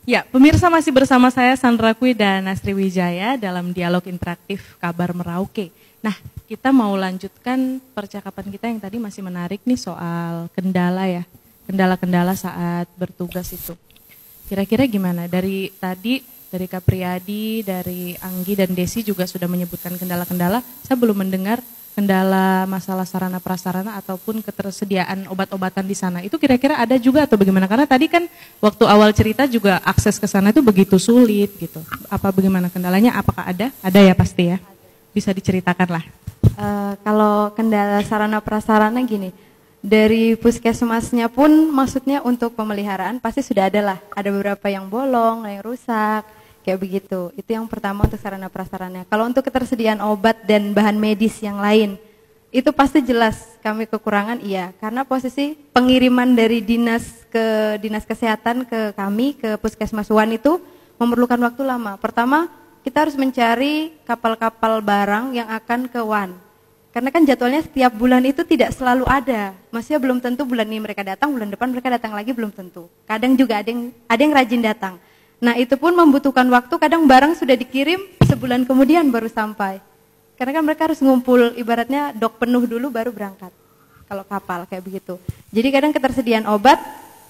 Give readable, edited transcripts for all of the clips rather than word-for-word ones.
Ya, pemirsa masih bersama saya Sandra Kwi dan Nasri Wijaya dalam dialog interaktif Kabar Merauke. Nah, kita mau lanjutkan percakapan kita yang tadi masih menarik nih soal kendala ya. Kendala-kendala saat bertugas itu. Kira-kira gimana? Dari tadi, dari Kapriyadi, dari Anggi dan Desi juga sudah menyebutkan kendala-kendala. Saya belum mendengar kendala masalah sarana prasarana ataupun ketersediaan obat-obatan di sana. Itu kira-kira ada juga atau bagaimana? Karena tadi kan waktu awal cerita juga akses ke sana itu begitu sulit gitu. Apa bagaimana kendalanya? Apakah ada? Ada ya pasti ya. Bisa diceritakan lah. Kalau kendala sarana prasarana gini, dari puskesmasnya pun maksudnya untuk pemeliharaan pasti sudah ada lah. Ada beberapa yang bolong, yang rusak, kayak begitu. Itu yang pertama untuk sarana prasarana. Kalau untuk ketersediaan obat dan bahan medis yang lain, itu pasti jelas kami kekurangan, iya. Karena posisi pengiriman dari dinas kesehatan ke kami, ke Puskesmas Wan itu memerlukan waktu lama. Pertama, kita harus mencari kapal-kapal barang yang akan ke Wan. Karena kan jadwalnya setiap bulan itu tidak selalu ada. Maksudnya belum tentu bulan ini mereka datang, bulan depan mereka datang lagi belum tentu. Kadang juga ada yang rajin datang. Nah itu pun membutuhkan waktu, kadang barang sudah dikirim sebulan kemudian baru sampai. Karena kan mereka harus ngumpul, ibaratnya dok penuh dulu baru berangkat. Kalau kapal kayak begitu. Jadi kadang ketersediaan obat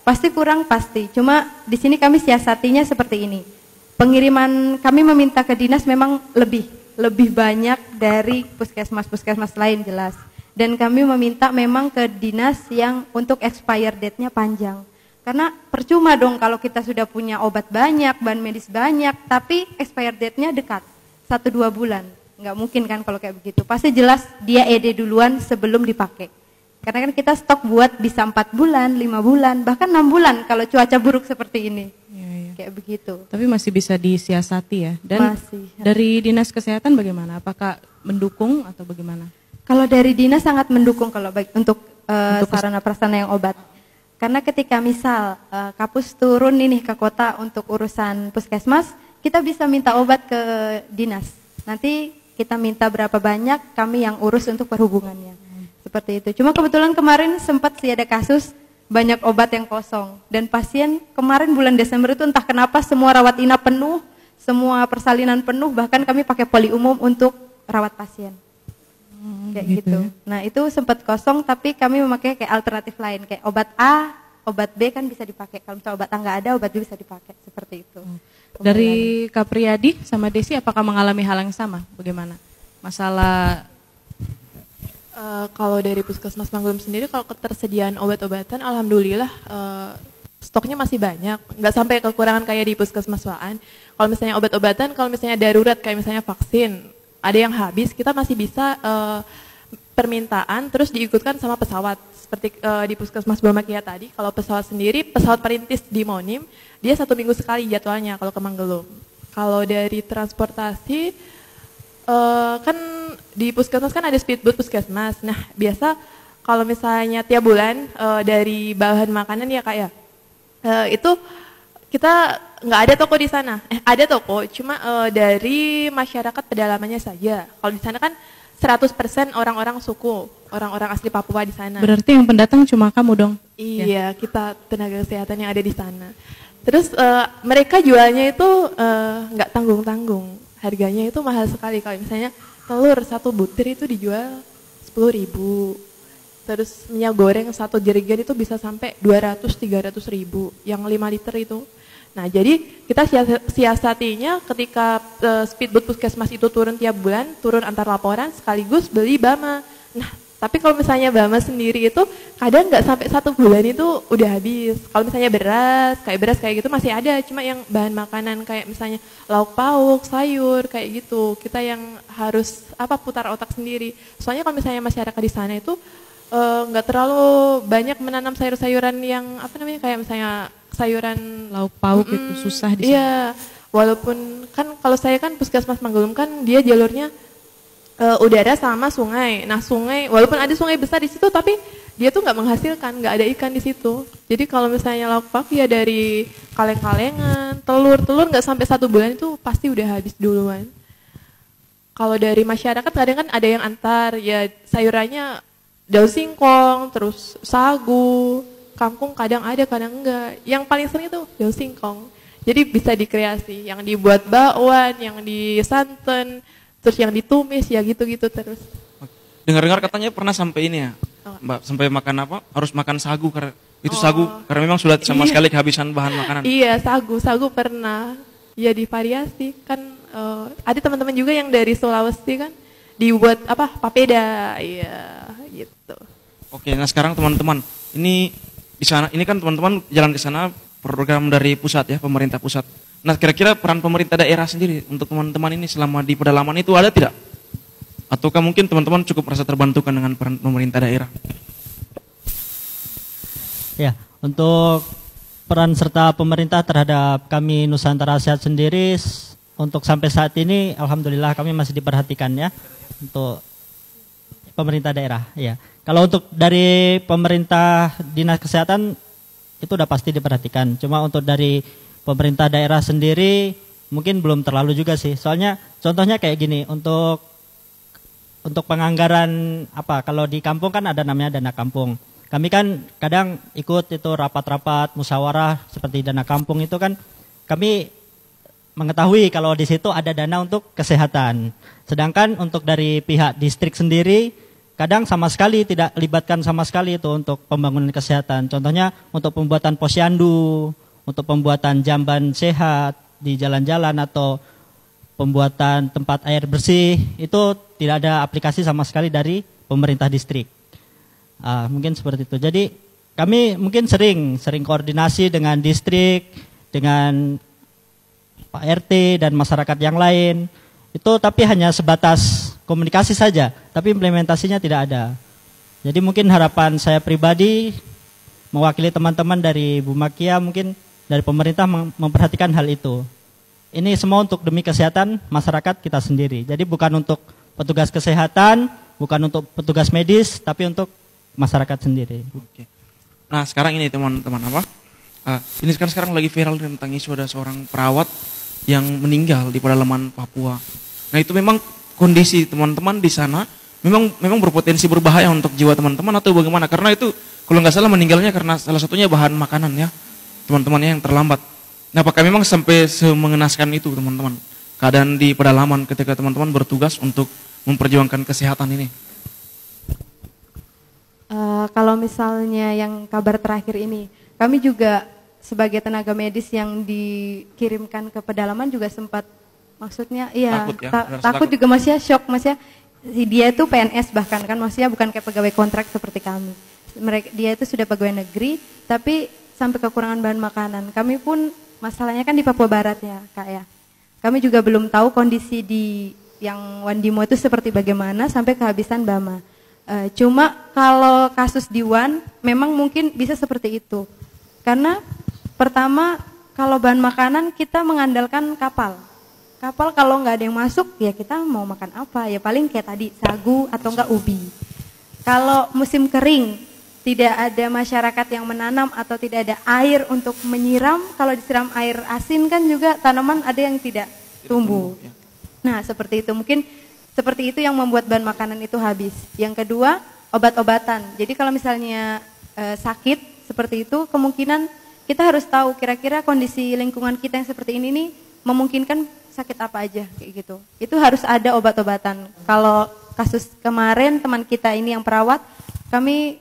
pasti kurang pasti. Cuma di sini kami siasatinya seperti ini. Pengiriman kami meminta ke dinas memang lebih banyak dari puskesmas lain jelas. Dan kami meminta memang ke dinas yang untuk expired date-nya panjang. Karena percuma dong kalau kita sudah punya obat banyak, bahan medis banyak, tapi expired date-nya dekat, 1-2 bulan. Nggak mungkin kan kalau kayak begitu. Pasti jelas dia ED duluan sebelum dipakai. Karena kan kita stok buat bisa 4 bulan, 5 bulan, bahkan 6 bulan kalau cuaca buruk seperti ini. Kayak begitu. Tapi masih bisa disiasati ya. Dan masih. Dari dinas kesehatan bagaimana? Apakah mendukung atau bagaimana? Kalau dari dinas sangat mendukung kalau baik untuk sarana prasarana yang obat. Karena ketika misal Kapus turun ini ke kota untuk urusan puskesmas, kita bisa minta obat ke dinas. Nanti kita minta berapa banyak, kami yang urus untuk perhubungannya. Seperti itu. Cuma kebetulan kemarin sempat sih ada kasus banyak obat yang kosong. Dan pasien kemarin bulan Desember itu entah kenapa semua rawat inap penuh, semua persalinan penuh, bahkan kami pakai poli umum untuk rawat pasien. Kayak gitu. Nah itu sempat kosong tapi kami memakai kayak alternatif lain. Kayak obat A, obat B kan bisa dipakai. Kalau misalnya obat A nggak ada, obat B bisa dipakai. Seperti itu. Dari Kapriyadi sama Desi apakah mengalami hal yang sama? Bagaimana? Masalah kalau dari Puskesmas Manggulum sendiri, kalau ketersediaan obat-obatan, alhamdulillah stoknya masih banyak. Nggak sampai kekurangan kayak di Puskesmas Waan. Kalau misalnya obat-obatan, kalau misalnya darurat kayak misalnya vaksin, ada yang habis, kita masih bisa permintaan terus diikutkan sama pesawat. Seperti di Puskesmas Bromakia tadi, kalau pesawat sendiri, pesawat perintis di Monim, dia 1 minggu sekali jadwalnya kalau ke Manggulum. Kalau dari transportasi, kan di puskesmas kan ada speedboat puskesmas. Nah biasa kalau misalnya tiap bulan dari bahan makanan ya kak ya, itu kita nggak ada toko di sana. Ada toko, cuma dari masyarakat pedalamannya saja. Kalau di sana kan 100% orang-orang suku, orang-orang asli Papua di sana. Berarti yang pendatang cuma kamu dong? Iya, kita tenaga kesehatan yang ada di sana. Terus mereka jualnya itu nggak tanggung-tanggung. Harganya itu mahal sekali. Kalau misalnya telur 1 butir itu dijual 10.000. Terus minyak goreng 1 jerigen itu bisa sampai 200-300 ribu. Yang 5 liter itu. Nah jadi kita siasatinya ketika speedboat puskesmas itu turun tiap bulan, turun antar laporan sekaligus beli Bama. Nah tapi kalau misalnya Bama sendiri itu kadang nggak sampai 1 bulan itu udah habis. Kalau misalnya beras kayak gitu masih ada. Cuma yang bahan makanan kayak misalnya lauk pauk, sayur kayak gitu. Kita yang harus putar otak sendiri. Soalnya kalau misalnya masyarakat di sana itu nggak terlalu banyak menanam sayur-sayuran yang kayak misalnya sayuran lauk pauk itu susah di sana. Iya, walaupun kan kalau saya kan Puskesmas Manggulum kan dia jalurnya udara sama sungai. Nah sungai, walaupun ada sungai besar di situ, tapi dia tuh nggak menghasilkan, nggak ada ikan di situ. Jadi kalau misalnya lauk pauk ya dari kaleng-kalengan, telur nggak sampai 1 bulan itu pasti udah habis duluan. Kalau dari masyarakat kadang kan ada yang antar, ya sayurannya daun singkong, terus sagu, kangkung kadang ada, kadang enggak. Yang paling sering itu daun singkong. Jadi bisa dikreasi, yang dibuat bakwan, yang disanten, terus yang ditumis, ya gitu-gitu terus. Dengar-dengar katanya pernah sampai ini ya, Mbak, sampai makan apa? Harus makan sagu karena itu sagu karena memang sudah sama sekali kehabisan bahan makanan. Iya, sagu pernah. Ya divariasi kan ada teman-teman juga yang dari Sulawesi kan dibuat apa? Papeda. Iya, gitu. Oke, nah sekarang teman-teman, ini di sana ini kan teman-teman jalan ke sana program dari pusat ya, pemerintah pusat. Nah, kira-kira peran pemerintah daerah sendiri untuk teman-teman ini selama di pedalaman itu ada tidak? Ataukah mungkin teman-teman cukup merasa terbantukan dengan peran pemerintah daerah? Ya, untuk peran serta pemerintah terhadap kami Nusantara Sehat sendiri untuk sampai saat ini alhamdulillah kami masih diperhatikan ya untuk pemerintah daerah ya. Kalau untuk dari pemerintah dinas kesehatan itu udah pasti diperhatikan. Cuma untuk dari pemerintah daerah sendiri mungkin belum terlalu juga sih. Soalnya contohnya kayak gini, untuk penganggaran apa, kalau di kampung kan ada namanya dana kampung. Kami kan kadang ikut itu rapat-rapat musyawarah seperti dana kampung itu kan kami mengetahui kalau di situ ada dana untuk kesehatan. Sedangkan untuk dari pihak distrik sendiri kadang sama sekali tidak libatkan sama sekali itu untuk pembangunan kesehatan. Contohnya untuk pembuatan posyandu, untuk pembuatan jamban sehat di jalan-jalan atau pembuatan tempat air bersih, itu tidak ada aplikasi sama sekali dari pemerintah distrik. Mungkin seperti itu. Jadi kami mungkin sering koordinasi dengan distrik, dengan Pak RT dan masyarakat yang lain. Itu tapi hanya sebatas komunikasi saja, tapi implementasinya tidak ada. Jadi mungkin harapan saya pribadi mewakili teman-teman dari Bu Makia, mungkin dari pemerintah memperhatikan hal itu. Ini semua untuk demi kesehatan masyarakat kita sendiri. Jadi bukan untuk petugas kesehatan, bukan untuk petugas medis, tapi untuk masyarakat sendiri. Oke. Nah sekarang ini teman-teman apa? Ini sekarang lagi viral tentang isu ada seorang perawat yang meninggal di pedalaman Papua. Nah itu memang kondisi teman-teman di sana memang berpotensi berbahaya untuk jiwa teman-teman atau bagaimana? Karena itu kalau nggak salah meninggalnya karena salah satunya bahan makanan ya teman-temannya yang terlambat. Nah apakah memang sampai semengenaskan itu teman-teman keadaan di pedalaman ketika teman-teman bertugas untuk memperjuangkan kesehatan ini? Kalau misalnya yang kabar terakhir ini, kami juga sebagai tenaga medis yang dikirimkan ke pedalaman juga sempat, maksudnya iya takut juga, masih shock, masih dia itu PNS bahkan kan, maksudnya bukan kayak pegawai kontrak seperti kami. Dia itu sudah pegawai negeri tapi sampai kekurangan bahan makanan. Kami pun masalahnya kan di Papua Barat ya Kak ya. Kami juga belum tahu kondisi di yang Wandimo itu seperti bagaimana sampai kehabisan Bama. Cuma kalau kasus di Wan memang mungkin bisa seperti itu. Karena pertama kalau bahan makanan kita mengandalkan kapal. Kapal kalau nggak ada yang masuk ya kita mau makan apa? Ya paling kayak tadi sagu atau enggak ubi. Kalau musim kering tidak ada masyarakat yang menanam atau tidak ada air untuk menyiram, kalau disiram air asin kan juga tanaman ada yang tidak tumbuh. Nah seperti itu, mungkin seperti itu yang membuat bahan makanan itu habis. Yang kedua obat-obatan. Jadi kalau misalnya sakit seperti itu, kemungkinan kita harus tahu kira-kira kondisi lingkungan kita yang seperti ini nih memungkinkan sakit apa aja kayak gitu. Itu harus ada obat-obatan. Kalau kasus kemarin teman kita ini yang perawat, kami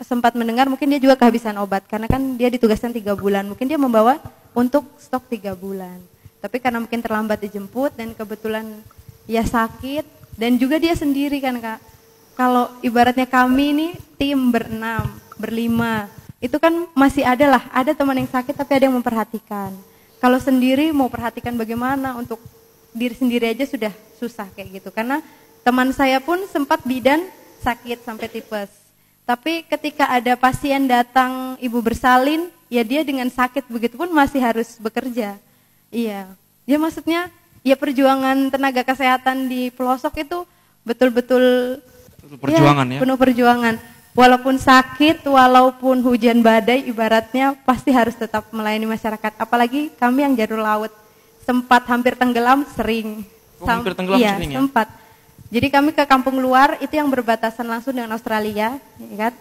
sempat mendengar mungkin dia juga kehabisan obat karena kan dia ditugaskan 3 bulan. Mungkin dia membawa untuk stok 3 bulan. Tapi karena mungkin terlambat dijemput dan kebetulan ya sakit dan juga dia sendiri kan Kak. Kalau ibaratnya kami ini tim ber-6, ber-5, itu kan masih ada teman yang sakit tapi ada yang memperhatikan. Kalau sendiri mau perhatikan bagaimana untuk diri sendiri aja sudah susah kayak gitu. Karena teman saya pun sempat bidan sakit sampai tipes. Tapi ketika ada pasien datang ibu bersalin, ya dia dengan sakit begitu pun masih harus bekerja. Iya, ya maksudnya ya perjuangan tenaga kesehatan di pelosok itu betul-betul perjuangan ya, penuh perjuangan. Walaupun sakit, walaupun hujan badai, ibaratnya pasti harus tetap melayani masyarakat. Apalagi kami yang jalur laut, sempat hampir tenggelam sering. Hampir tenggelam iya, sering ya? Sempat. Jadi kami ke kampung luar, itu yang berbatasan langsung dengan Australia, ya kan?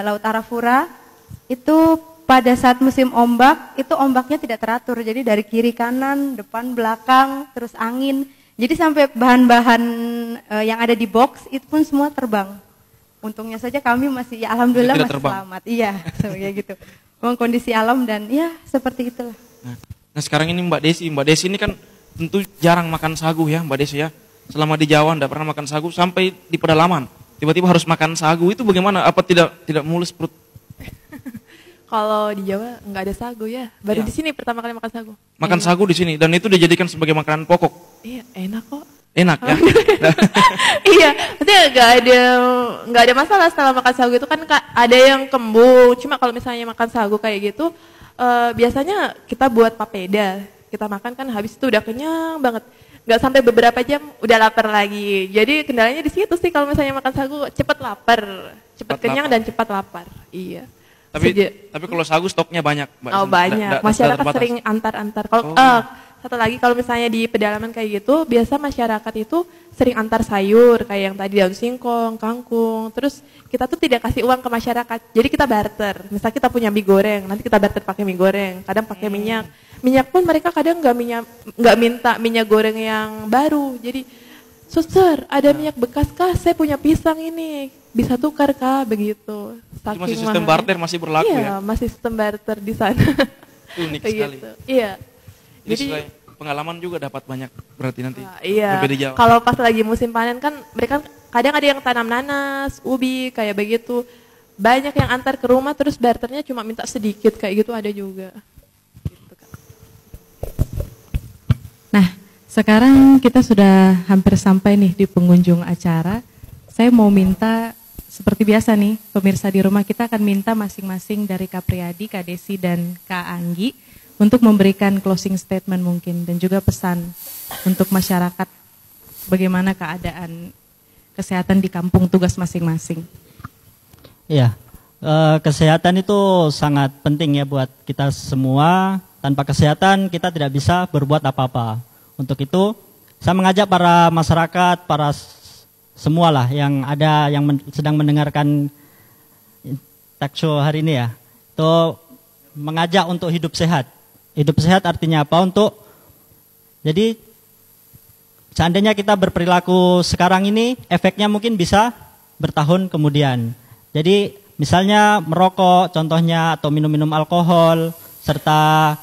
Laut Arafura, itu pada saat musim ombak itu ombaknya tidak teratur, jadi dari kiri kanan, depan belakang, terus angin, jadi sampai bahan-bahan yang ada di box itu pun semua terbang. Untungnya saja kami masih, ya alhamdulillah Tidak masih terbang. selamat. Iya, kayak gitu. Memang kondisi alam dan ya seperti itulah. Nah sekarang ini Mbak Desi ini kan tentu jarang makan sagu ya Mbak Desi ya. Selama di Jawa tidak pernah makan sagu sampai di pedalaman. Tiba-tiba harus makan sagu, itu bagaimana? Apa tidak mulus perut? Kalau di Jawa nggak ada sagu ya. Baru Iya. di sini pertama kali makan sagu. Makan sagu di sini dan itu dijadikan sebagai makanan pokok. Iya, enak kok. Enak ya. Iya, maksudnya nggak ada masalah setelah makan sagu itu kan ada yang kembung. Cuma kalau misalnya makan sagu kayak gitu, biasanya kita buat papeda. Kita makan kan habis itu udah kenyang banget. Nggak sampai beberapa jam udah lapar lagi. Jadi kendalanya di situ sih kalau misalnya makan sagu cepet lapar, cepet kenyang dan cepat lapar. Iya. Tapi kalau sagu stoknya banyak, Mbak. Oh banyak, masyarakat terbatas. sering antar-antar. Kalau satu lagi kalau misalnya di pedalaman kayak gitu, biasa masyarakat itu sering antar sayur kayak yang tadi daun singkong, kangkung. Terus kita tuh tidak kasih uang ke masyarakat, jadi kita barter. Misal kita punya mie goreng, nanti kita barter pakai mie goreng. Kadang pakai minyak. Minyak pun mereka kadang nggak minta minyak goreng yang baru. Jadi suster, ada minyak bekas kah? Saya punya pisang ini, bisa tukar kah? Begitu. Itu masih Saking sistem mahalnya. barter masih berlaku Iya, ya. masih sistem barter di sana. Unik Kayak sekali. gitu. Iya. Jadi selain pengalaman juga dapat banyak berarti nanti. Iya. Berbeda jauh. Kalau pas lagi musim panen kan mereka kadang ada yang tanam nanas, ubi kayak begitu. Banyak yang antar ke rumah terus barternya cuma minta sedikit kayak gitu ada juga. Gitu, Kak. Nah, sekarang kita sudah hampir sampai nih di pengunjung acara. Saya mau minta seperti biasa nih, pemirsa di rumah kita akan minta masing-masing dari Kak Priyadi, Kak Desi, dan Kak Anggi untuk memberikan closing statement mungkin dan juga pesan untuk masyarakat bagaimana keadaan kesehatan di kampung tugas masing-masing. Iya, kesehatan itu sangat penting ya buat kita semua. Tanpa kesehatan kita tidak bisa berbuat apa-apa. Untuk itu saya mengajak para masyarakat, para semualah yang ada yang sedang mendengarkan talk show hari ini ya, itu mengajak untuk hidup sehat. Hidup sehat artinya apa? Jadi seandainya kita berperilaku sekarang ini, efeknya mungkin bisa bertahun kemudian. Jadi misalnya merokok contohnya atau minum-minum alkohol serta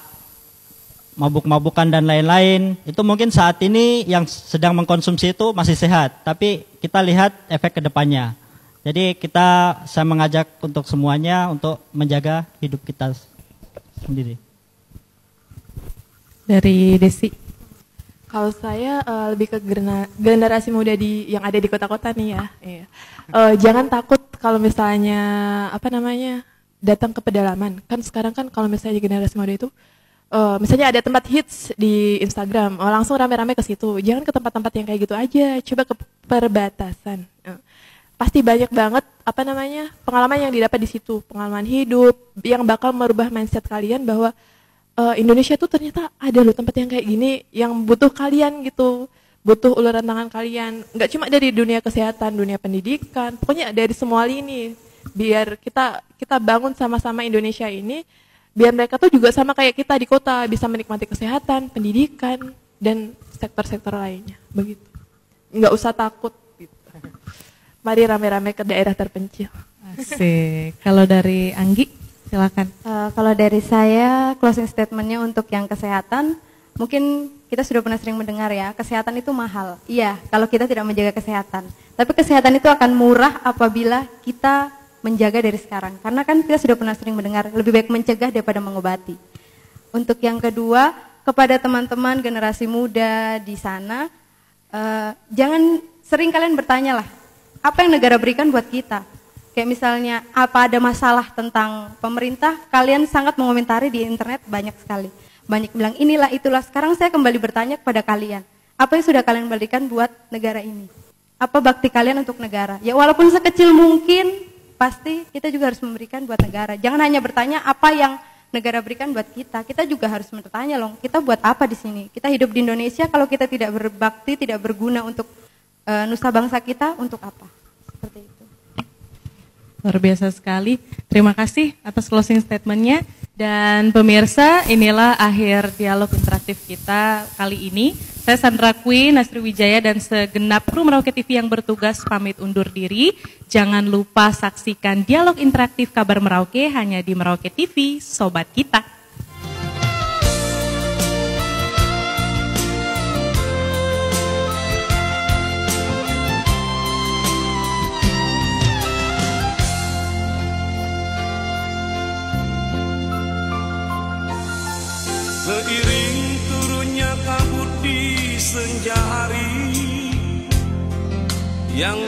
mabuk-mabukan dan lain-lain, itu mungkin saat ini yang sedang mengkonsumsi itu masih sehat, tapi kita lihat efek ke depannya. Jadi saya mengajak untuk semuanya untuk menjaga hidup kita sendiri. Dari Desi. Kalau saya lebih ke generasi muda yang ada di kota-kota nih ya. Iya. Jangan takut kalau misalnya datang ke pedalaman. Kan sekarang kan kalau misalnya generasi muda itu misalnya ada tempat hits di Instagram, langsung rame-rame ke situ. Jangan ke tempat-tempat yang kayak gitu aja. Coba ke perbatasan. Pasti banyak banget pengalaman yang didapat di situ, pengalaman hidup yang bakal merubah mindset kalian bahwa Indonesia tuh ternyata ada loh tempat yang kayak gini yang butuh kalian gitu, butuh uluran tangan kalian. Nggak cuma dari dunia kesehatan, dunia pendidikan, pokoknya dari semua lini. Biar kita bangun sama-sama Indonesia ini. Biar mereka tuh juga sama kayak kita di kota bisa menikmati kesehatan, pendidikan, dan sektor-sektor lainnya. Begitu. Nggak usah takut. Gitu. Mari rame-rame ke daerah terpencil. Asik. Kalau dari Anggi, silakan. Kalau dari saya, closing statementnya untuk yang kesehatan, mungkin kita sudah pernah sering mendengar ya, kesehatan itu mahal. Iya, kalau kita tidak menjaga kesehatan. Tapi kesehatan itu akan murah apabila kita menjaga dari sekarang. Karena kan kita sudah pernah sering mendengar, lebih baik mencegah daripada mengobati. Untuk yang kedua, kepada teman-teman generasi muda di sana, jangan sering kalian bertanya lah, apa yang negara berikan buat kita? Kayak misalnya, apa ada masalah tentang pemerintah, kalian sangat mengomentari di internet banyak sekali. Banyak bilang inilah itulah, sekarang saya kembali bertanya kepada kalian, apa yang sudah kalian berikan buat negara ini? Apa bakti kalian untuk negara? Ya walaupun sekecil mungkin, pasti kita juga harus memberikan buat negara. Jangan hanya bertanya apa yang negara berikan buat kita. Kita juga harus bertanya loh, kita buat apa di sini? Kita hidup di Indonesia, kalau kita tidak berbakti, tidak berguna untuk nusa bangsa kita, untuk apa? Seperti itu. Luar biasa sekali. Terima kasih atas closing statement-nya. Dan pemirsa, inilah akhir dialog interaktif kita kali ini. Saya Sandra Kwi, Nasri Wijaya, dan segenap kru Merauke TV yang bertugas pamit undur diri. Jangan lupa saksikan dialog interaktif Kabar Merauke hanya di Merauke TV, Sobat Kita. Seiring turunnya kabut di senja hari yang